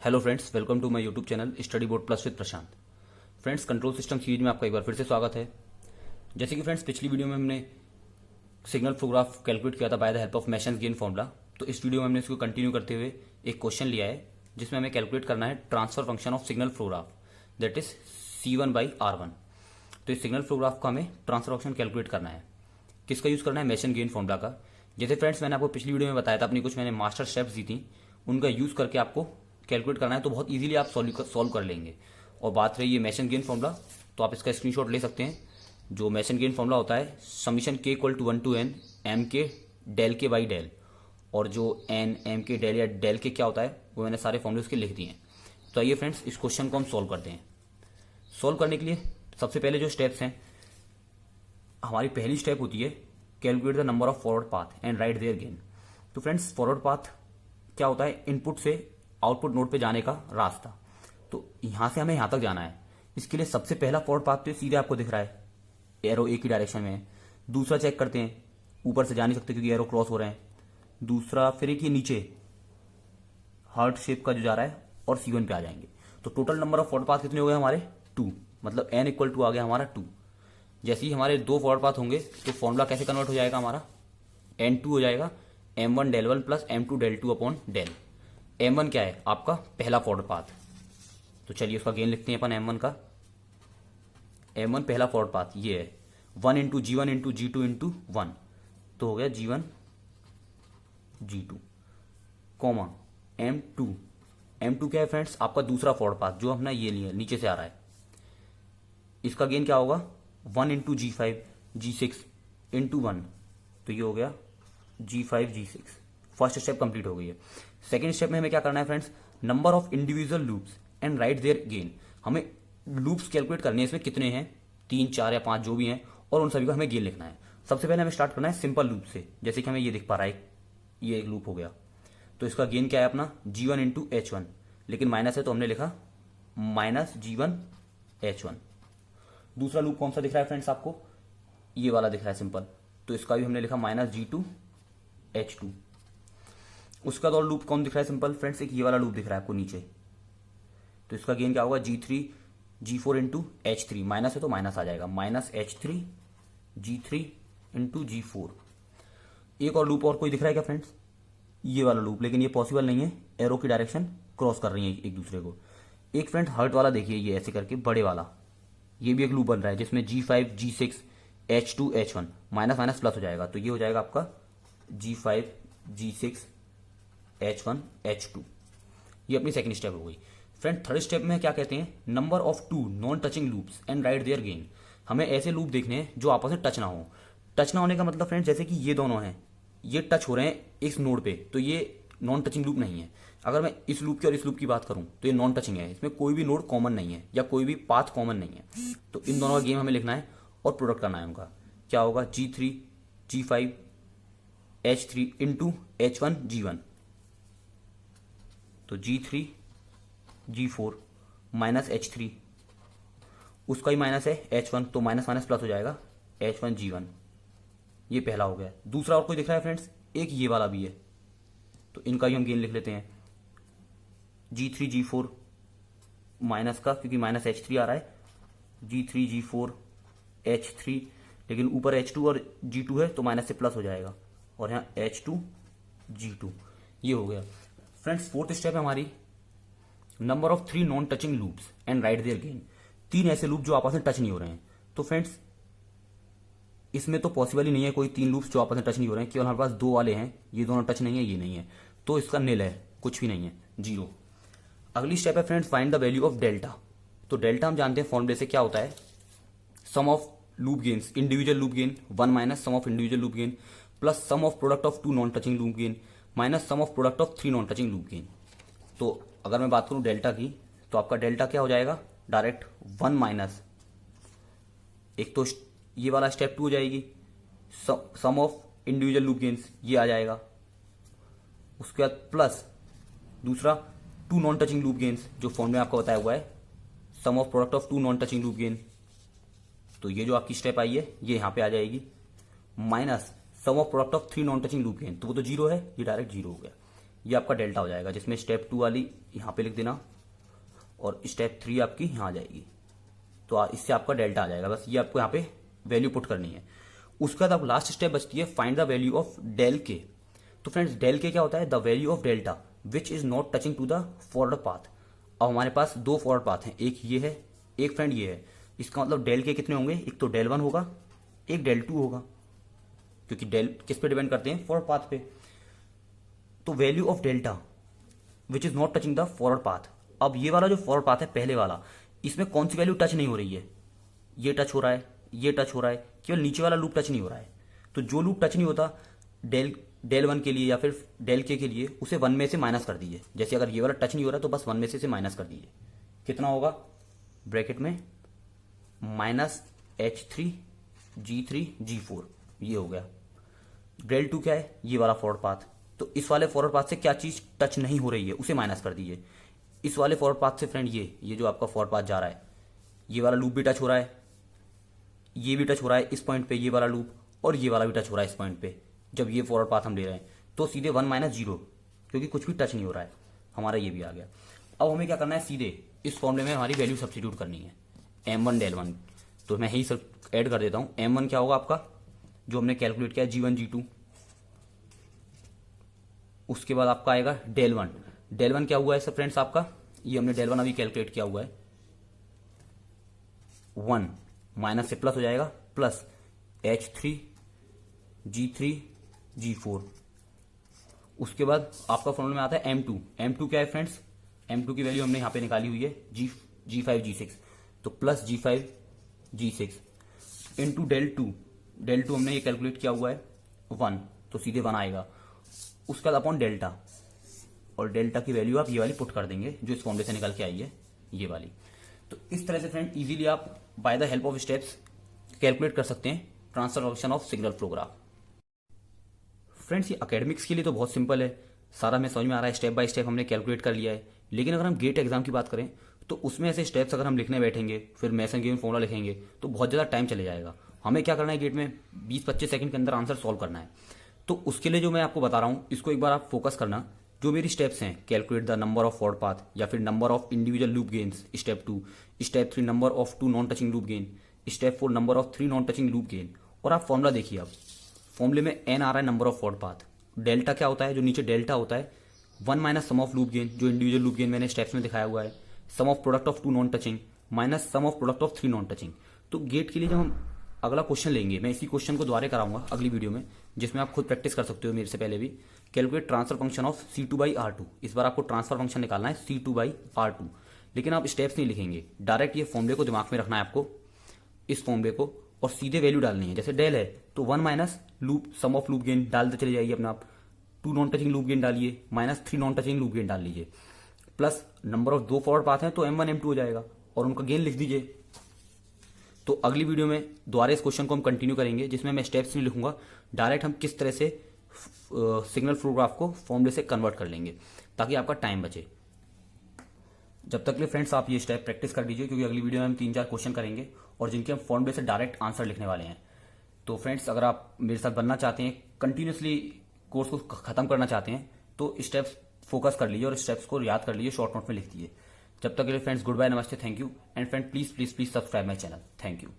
Hello friends, welcome to my YouTube channel study board plus with Prashant. Friends, control system series में आपका एक बार फिर से स्वागत है। जैसे कि फ्रेंड्स पिछली वीडियो में हमने सिग्नल फ्लो ग्राफ कैलकुलेट किया था by the help of masons gain formula, तो इस वीडियो में हमने इसको कंटिन्यू करते हुए एक क्वेश्चन लिया है जिसमें हमें कैलकुलेट करना है transfer function of signal flow graph, that is C1/R1। तो इस सिग्नल फ्लो ग्राफ का हमें ट्रांसफर फंक्शन कैलकुलेट करना है। किसका यूज करना है? मेसन गेन फॉर्मूला का। जैसे फ्रेंड्स मैंने आपको पिछली वीडियो में बताया था, अपनी कुछ मैंने मास्टर स्टेप्स दी थी, उनका यूज करके आपको कैलकुलेट करना है, तो बहुत इजीली आप सॉल्व कर लेंगे। और बात रही है मेसन गेन फॉर्मूला, तो आप इसका स्क्रीनशॉट ले सकते हैं। जो मेसन गेन फॉर्मूला होता है summation k = 1 to n m के डेल के बाई डेल, और जो n m के डेल या डेल के क्या होता है वो मैंने सारे फॉर्मूले उसके लिख दिए हैं। तो आइए फ्रेंड्स इस क्वेश्चन को हम सॉल्व करते हैं। सॉल्व करने के लिए सबसे पहले जो स्टेप्स हैं, हमारी पहली स्टेप होती है calculate the number of forward path and write their gain. तो फ्रेंड्स फॉरवर्ड पाथ क्या होता है? इनपुट से आउटपुट नोड पे जाने का रास्ता। तो यहां से हमें यहां तक जाना है। इसके लिए सबसे पहला फॉरवर्ड पाथ तो सीधे आपको दिख रहा है, एरो एक ही डायरेक्शन में है। दूसरा चेक करते हैं, ऊपर से जा नहीं सकते क्योंकि एरो क्रॉस हो रहे हैं। दूसरा फिर एक ये नीचे हार्ट शेप का जो जा रहा है, और C1 पे आ जाएंगे। तो total number of forward path कितने हो गए हमारे? 2, मतलब n = 2 आ गया हमारा 2। जैसे ही हमारे दो फॉरवर्ड पाथ होंगे तो फॉर्मूला कैसे कन्वर्ट हो जाएगा हमारा? n2 हो जाएगा m1 del 1 plus m2 del 2 upon del. m1 क्या है? आपका पहला फॉरवर्ड पाथ। तो चलिए उसका गेन लिखते हैं अपन m1 का। m1 पहला फॉरवर्ड पाथ ये है 1 × G1 × G2 × 1, तो हो गया G1 G2 comma m2। m2 क्या है फ्रेंड्स? आपका दूसरा फॉरवर्ड पाथ जो हमने ये लिया नीचे से आ रहा है। इसका गेन क्या होगा? 1 × G5 G6 × 1, तो ये हो गया G5 G6। First step complete हो गई है। सेकेंड स्टेप में हमें क्या करना है friends? Number of individual loops and write their gain. हमें लूप्स कैलकुलेट करने हैं, इसमें कितने हैं, 3, 4 या 5 जो भी हैं, और उन सभी का हमें गेन लिखना है। सबसे पहले हमें स्टार्ट करना है सिंपल लूप से। जैसे कि हमें ये दिख पा रहा है, ये एक लूप हो गया, तो इसका गेन क्या है अपना? G1 × H1, लेकिन माइनस है तो हमने लिखा -G1 H1। दूसरा लूप कौन सा दिख रहा है फ्रेंड्स आपको? ये वाला दिख रहा है सिंपल, तो इसका भी हमने लिखा -G2 H2। उसका तो और लूप कौन दिख रहा है सिंपल फ्रेंड्स? एक ये वाला लूप दिख रहा है आपको नीचे, तो इसका गेन क्या होगा? G3 G4 × H3, माइनस है तो माइनस आ जाएगा, -H3 G3 × G4। एक और लूप और कोई दिख रहा है क्या फ्रेंड्स? ये वाला लूप, लेकिन ये पॉसिबल नहीं है, एरो की डायरेक्शन क्रॉस कर रही है एक दूसरे को। एक फ्रेंड हर्ट वाला देखिए, ये ऐसे करके बड़े वाला, ये भी एक लूप बन रहा है जिसमें G5 G6 H2 H1, minus minus plus हो जाएगा, तो ये हो जाएगा आपका G5 G6 H1 H2। ये अपनी सेकंड स्टेप हो गई। फ्रेंड थर्ड स्टेप में क्या कहते हैं? Number of 2 non touching loops and write their gain. हमें ऐसे लूप देखने हैं जो आपस में टच ना हो। टच ना होने का मतलब फ्रेंड जैसे कि ये दोनों हैं, ये टच हो रहे हैं इस नोड पे, तो ये नॉन टचिंग लूप नहीं है। अगर मैं इस लूप की और इस लूप की बात करूं तो ये नॉन टचिंग है, इसमें कोई भी नोड कॉमन नहीं है या कोई भी पाथ कॉमन नहीं है। तो इन दोनों का गेम हमें लिखना है और प्रोडक्ट करना है उनका। क्या होगा? G3 G5 H3 × H1 G1, तो G3 G4 -H3, उसका ही माइनस है H1, तो माइनस माइनस प्लस हो जाएगा H1 G1। ये पहला हो गया। दूसरा और कोई दिख रहा है फ्रेंड्स? एक ये वाला भी है, तो इनका ही हम गेन लिख लेते हैं G3 G4 माइनस का, क्योंकि -H3 आ रहा है, G3 G4 H3, लेकिन ऊपर H2 और G2 है तो माइनस से प्लस हो जाएगा, और यहाँ H2 G2। ये हो गया फ्रेंड्स। फोर्थ स्टेप है हमारी number of 3 non touching loops and write their gain. 3 ऐसे लूप जो आपस में टच नहीं हो रहे हैं। तो फ्रेंड्स इसमें तो पॉसिबल ही नहीं है कोई 3 लूप्स जो आपस में टच नहीं हो रहे हैं, केवल हमारे पास 2 वाले हैं, ये दोनों टच नहीं है, ये नहीं है, तो इसका निल है, कुछ भी नहीं है, 0। अगली स्टेप है friends find the value of delta. तो डेल्टा हम जानते हैं फॉर्मूले से क्या होता है? Sum of loop gains individual loop gain 1 minus sum of individual loop gain plus sum of product of 2 non touching loop gain minus sum of product of 3 non touching loop gain. तो अगर मैं बात करूं delta की, तो आपका delta क्या हो जाएगा? डायरेक्ट 1 माइनस, एक तो ये वाला स्टेप 2 हो जाएगी, सम ऑफ इंडिविजुअल लूप गेन्स ये आ जाएगा, उसके बाद प्लस दूसरा 2 नॉन टचिंग लूप गेन्स जो फॉर्मूले में आपको बताया हुआ है, sum of product of 2 non touching loop gain, तो ये जो आपकी स्टेप आई है ये यहां पे आ जाएगी, minus sum of product of 3 non touching loop gain, तो वो तो 0 है, ये डायरेक्ट 0 हो गया। ये आपका डेल्टा हो जाएगा, जिसमें स्टेप 2 वाली यहाँ पे लिख देना और स्टेप 3 आपकी यहाँ आ जाएगी। तो इससे आपका डेल्टा आ जाएगा। बस ये आपको यहाँ पे वैल्यू पुट करनी है। उसके बाद आप लास्ट स्टेप बचती है find the value of del K. तो फ्रेंड्स डेल के क्या होता है, the value of delta which is not touching to the forward path. अब हमारे पास दो फॉरवर्ड पाथ हैं, एक ये है, एक फ्रेंड ये है। इसका मतलब डेल के कितने होंगे, एक तो डेल 1 होगा, एक डेल 2 होगा, क्योंकि डेल किस पे डिपेंड करते हैं, फॉरवर्ड पाथ पे। तो value of delta which is not touching the forward path. अब ये वाला जो फॉरवर्ड पाथ है पहले वाला, इसमें कौन सी वैल्यू टच नहीं हो रही है, ये टच हो रहा है, ये टच हो रहा है, केवल नीचे वाला लूप टच नहीं हो रहा है। तो जो लूप टच नहीं होता डेल 1 के लिए या फिर डेल के लिए, उसे 1 में से माइनस कर दीजिए। जैसे अगर ये वाला टच नहीं हो रहा तो बस 1 में से इसे माइनस कर दीजिए। कितना होगा, ब्रैकेट में -H3 G3 G4, ये हो गया। डेल 2 क्या है, ये वाला फॉरवर्ड पाथ। तो इस वाले फॉरवर्ड पाथ से क्या चीज टच नहीं हो रही है, उसे माइनस कर दीजिए। इस वाले फॉरवर्ड पाथ से फ्रेंड ये जो आपका फॉरवर्ड पाथ जा रहा है, ये वाला लूप भी टच हो रहा है, ये भी टच हो रहा है इस पॉइंट पे, ये वाला लूप, और ये वाला भी टच हो रहा है इस पॉइंट पे। जब ये फॉरवर्ड पाथ हम ले रहे हैं तो सीधे 1 - 0, क्योंकि कुछ भी टच नहीं हो रहा है, हमारा ये भी आ गया। अब हमें क्या करना है, सीधे इस फॉर्मूले में हमारी वैल्यू सब्स्टिट्यूट करनी है, m1 डेल 1। तो मैं यही सब ऐड कर देता हूं। m1 क्या होगा आपका, जो हमने कैलकुलेट किया G1 G2। उसके बाद आपका आएगा डेल 1। डेल 1 क्या हुआ है सर फ्रेंड्स आपका, ये हमने डेल 1 अभी कैलकुलेट किया हुआ है, 1 माइनस से प्लस हो जाएगा, प्लस H3 G3 G4। उसके बाद आपका फॉर्मूला में आता है M2। M2 क्या है फ्रेंड्स, M2 की वैल्यू हमने यहां पे निकाली हुई है G5 G6, तो plus G5 G6 into del 2। Del 2 हमने ये कैलकुलेट किया हुआ है 1, तो सीधे 1 आएगा। उसके बाद अपॉन डेल्टा, और डेल्टा की वैल्यू आप ये वाली पुट कर देंगे जो इस फॉर्मूले से निकल के आई है, ये वाली। तो इस तरह से फ्रेंड इजीली आप by the help of steps calculate कर सकते हैं transfer function of signal flow graph. Friends ये एकेडमिक्स के लिए तो बहुत सिंपल है, सारा हमें समझ में आ रहा है, स्टेप बाय स्टेप हमने कैलकुलेट कर लिया है। लेकिन अगर हम गेट एग्जाम की बात करें तो उसमें ऐसे स्टेप्स अगर हम लिखने बैठेंगे, फिर मैसन गिवन फॉर्मूला लिखेंगे, तो बहुत ज़्यादा टाइम चले जाएगा। हमें क्या करना है, गेट में 20-25 सेकंड के अंदर आंसर सॉल्व करना है। तो उसके लिए जो मैं आपको बता रहा हूँ, इसको एक बार आप फोकस करना। जो मेरी स्टेप्स हैं, calculate the number of forward path, या फिर number of individual loop gains step 2, step 3 number of 2 non touching loop gain, step 4 number of 3 non touching loop gain. और आप फॉर्मूला देखिए, आप फॉर्मूले में n आ रहा है number of forward path, delta क्या होता है, जो नीचे डेल्टा होता है 1 minus sum of loop gain, जो इंडिविजुअल लूप गेन मैंने स्टेप्स में दिखाया हुआ है, sum of product of 2 non touching minus sum of product of 3 non touching. तो गेट के लिए जब हम अगला क्वेश्चन लेंगे, मैं इसी क्वेश्चन को दोबारा कराऊंगा अगली वीडियो में, जिसमें आप खुद प्रैक्टिस कर सकते हो मेरे से पहले भी। Calculate transfer function of C2/R2। इस बार आपको ट्रांसफर फंक्शन निकालना है C2/R2, लेकिन आप स्टेप्स नहीं लिखेंगे, डायरेक्ट ये फॉर्मूले को दिमाग में रखना है आपको, इस फॉर्मूले को, और सीधे वैल्यू डालनी है। जैसे डेल है तो 1 minus loop sum of loop gain डालते चले जाइए अपना आप, 2 नॉन टचिंग लूप गेन डालिए, minus 3 non touching loop gain डाल लीजिए, plus number of 2 forward path हैं तो M1 M2 हो जाएगा, और उनका गेन लिख दीजिए। तो अगली वीडियो में दोबारा इस क्वेश्चन को हम कंटिन्यू करेंगे, जिसमें मैं स्टेप्स नहीं लिखूंगा, डायरेक्ट हम किस तरह से सिग्नल फ्लो ग्राफ को फॉर्मूले से कन्वर्ट कर लेंगे, ताकि आपका टाइम बचे। जब तक के फ्रेंड्स आप ये स्टेप प्रैक्टिस कर लीजिए, क्योंकि अगली वीडियो में हम 3-4 क्वेश्चन करेंगे और जिनके हम फॉर्मूले से डायरेक्ट आंसर लिखने वाले हैं। तो फ्रेंड्स अगर आप मेरे साथ बनना चाहते हैं, कंटिन्यूसली कोर्स को खत्म करना चाहते हैं, तो स्टेप्स फोकस कर लीजिए और स्टेप्स को याद कर लीजिए, शॉर्ट नोट में लिख दीजिए। जब तक के लिए फ्रेंड्स गुड बाय, नमस्ते, thank you. And friend please please please subscribe my channel. Thank you.